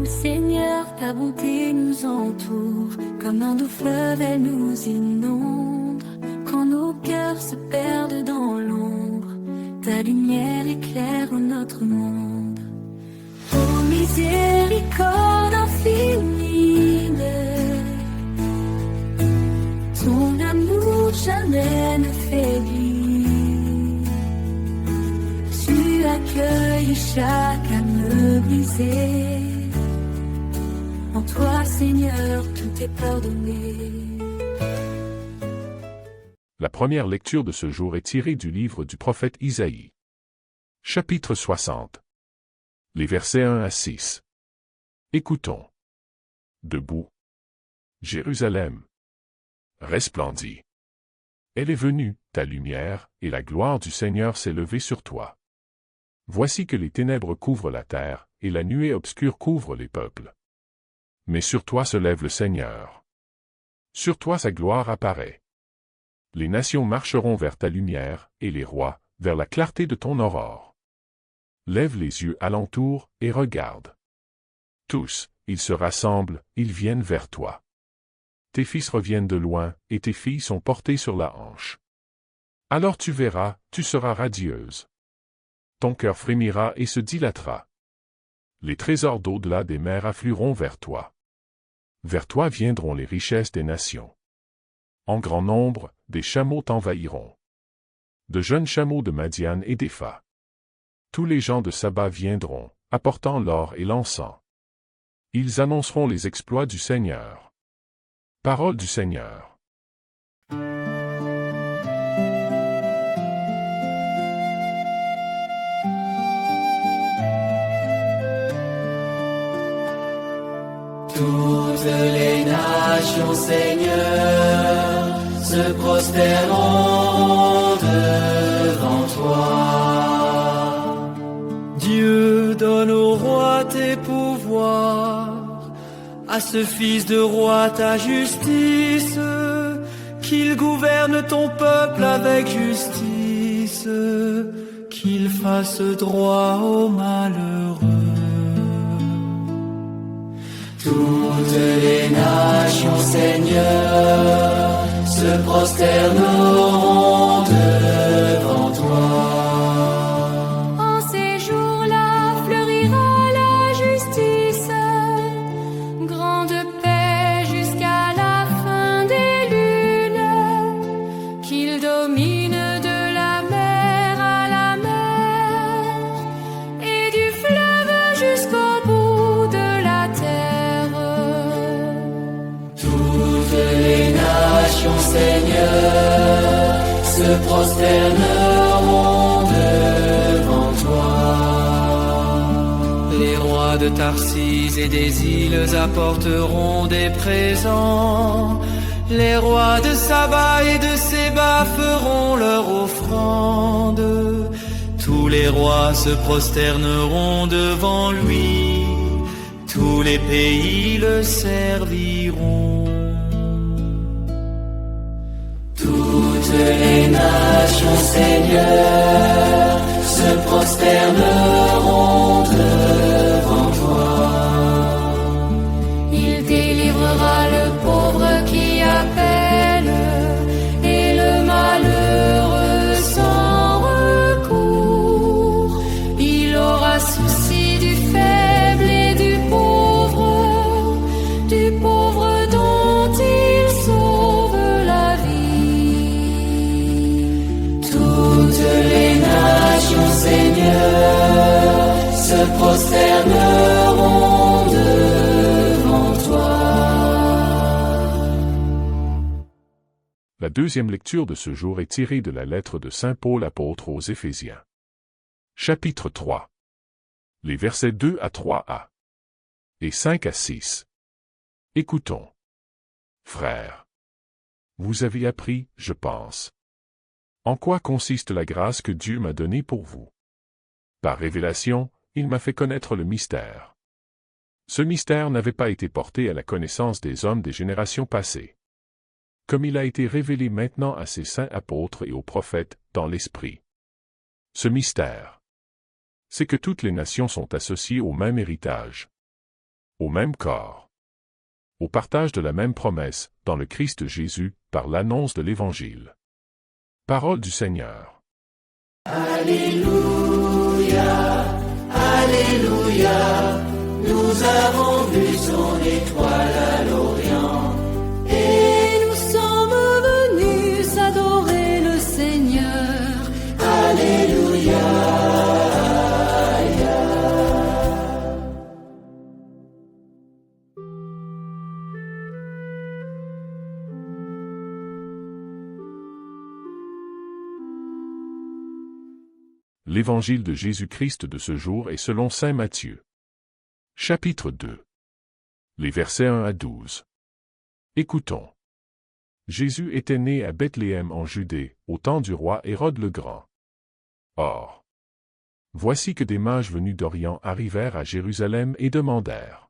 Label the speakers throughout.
Speaker 1: Seigneur, ta bonté nous entoure, comme un doux fleuve, elle nous inonde. Quand nos cœurs se perdent dans l'ombre, ta lumière éclaire notre monde. Ô miséricorde infinie, ton amour jamais ne faiblit. Tu accueilles chaque âme brisée. En toi, Seigneur, tout est pardonné.
Speaker 2: La première lecture de ce jour est tirée du livre du prophète Isaïe. Chapitre 60. Les versets 1 à 6. Écoutons. Debout. Jérusalem. Resplendis. Elle est venue, ta lumière, et la gloire du Seigneur s'est levée sur toi. Voici que les ténèbres couvrent la terre, et la nuée obscure couvre les peuples. Mais sur toi se lève le Seigneur. Sur toi sa gloire apparaît. Les nations marcheront vers ta lumière, et les rois, vers la clarté de ton aurore. Lève les yeux alentour, et regarde. Tous, ils se rassemblent, ils viennent vers toi. Tes fils reviennent de loin, et tes filles sont portées sur la hanche. Alors tu verras, tu seras radieuse. Ton cœur frémira et se dilatera. Les trésors d'au-delà des mers afflueront vers toi. Vers toi viendront les richesses des nations. En grand nombre, des chameaux t'envahiront. De jeunes chameaux de Madian et d'Épha. Tous les gens de Saba viendront, apportant l'or et l'encens. Ils annonceront les exploits du Seigneur. Parole du Seigneur.
Speaker 3: Toutes les nations, Seigneur, se prosterneront devant toi. Dieu, donne au roi tes pouvoirs, à ce fils de roi ta justice, qu'il gouverne ton peuple avec justice, qu'il fasse droit aux malheureux. Toutes les nations, Seigneur, se prosterneront devant toi.
Speaker 1: En ces jours-là fleurira la justice, grande paix jusqu'à la fin des lunes, qu'il domine de la mer à la mer, et du fleuve jusqu'au bout de la terre.
Speaker 3: Les nations, Seigneur, se prosterneront devant toi. Les rois de Tarsis et des îles apporteront des présents. Les rois de Saba et de Séba feront leur offrande. Tous les rois se prosterneront devant lui. Tous les pays le serviront. Toutes les nations, Seigneur, se prosterneront devant toi.
Speaker 1: Il délivrera le pauvre qui appelle, et le malheureux sans recours. Il aura souci du faible et du pauvre dont il sauve la vie.
Speaker 3: Toutes les nations, Seigneur, se prosterneront devant toi.
Speaker 2: La deuxième lecture de ce jour est tirée de la lettre de Saint Paul apôtre aux Éphésiens. Chapitre 3. Les versets 2 à 3a et 5 à 6. Écoutons. Frères, vous avez appris, je pense, en quoi consiste la grâce que Dieu m'a donnée pour vous. Par révélation, il m'a fait connaître le mystère. Ce mystère n'avait pas été porté à la connaissance des hommes des générations passées. Comme il a été révélé maintenant à ses saints apôtres et aux prophètes, dans l'Esprit. Ce mystère, c'est que toutes les nations sont associées au même héritage. au même corps, au partage de la même promesse, dans le Christ Jésus, par l'annonce de l'Évangile. Parole du Seigneur.
Speaker 3: Alléluia, Alléluia, nous avons vu son étoile à l'Orient.
Speaker 1: Et nous sommes venus adorer le Seigneur.
Speaker 3: Alléluia.
Speaker 2: L'Évangile de Jésus-Christ de ce jour est selon saint Matthieu. Chapitre 2. Les versets 1 à 12. Écoutons. Jésus était né à Bethléem en Judée, au temps du roi Hérode le Grand. Or, voici que des mages venus d'Orient arrivèrent à Jérusalem et demandèrent: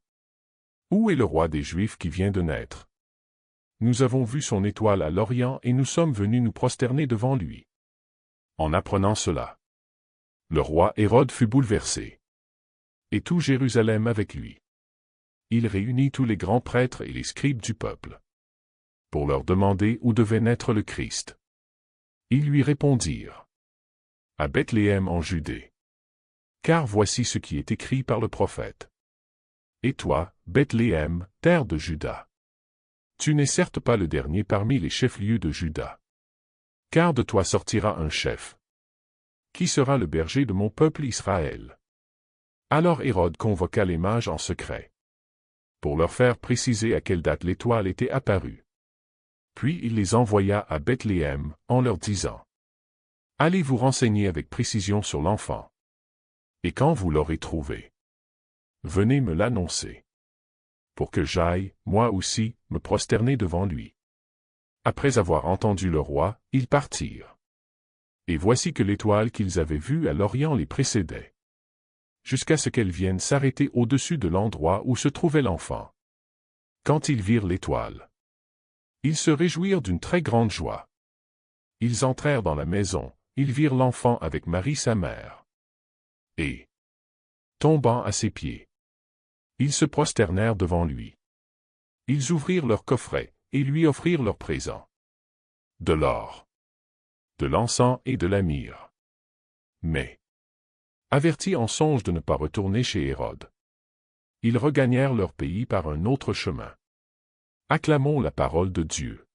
Speaker 2: Où est le roi des Juifs qui vient de naître? Nous avons vu son étoile à l'Orient et nous sommes venus nous prosterner devant lui. En apprenant cela, le roi Hérode fut bouleversé, et tout Jérusalem avec lui. Il réunit tous les grands prêtres et les scribes du peuple, pour leur demander où devait naître le Christ. Ils lui répondirent: À Bethléem en Judée. Car voici ce qui est écrit par le prophète. Et toi, Bethléem, terre de Juda, tu n'es certes pas le dernier parmi les chefs-lieux de Juda. Car de toi sortira un chef, qui sera le berger de mon peuple Israël. Alors Hérode convoqua les mages en secret, pour leur faire préciser à quelle date l'étoile était apparue. Puis il les envoya à Bethléem, en leur disant: Allez vous renseigner avec précision sur l'enfant. Et quand vous l'aurez trouvé, venez me l'annoncer, pour que j'aille, moi aussi, me prosterner devant lui. Après avoir entendu le roi, ils partirent. Et voici que l'étoile qu'ils avaient vue à l'Orient les précédait, jusqu'à ce qu'elle vienne s'arrêter au-dessus de l'endroit où se trouvait l'enfant. Quand ils virent l'étoile, ils se réjouirent d'une très grande joie. Ils entrèrent dans la maison, ils virent l'enfant avec Marie sa mère. Et, tombant à ses pieds, ils se prosternèrent devant lui. Ils ouvrirent leur coffret, et lui offrirent leurs présents: de l'or, de l'encens et de la myrrhe. Mais, avertis en songe de ne pas retourner chez Hérode, ils regagnèrent leur pays par un autre chemin. Acclamons la parole de Dieu.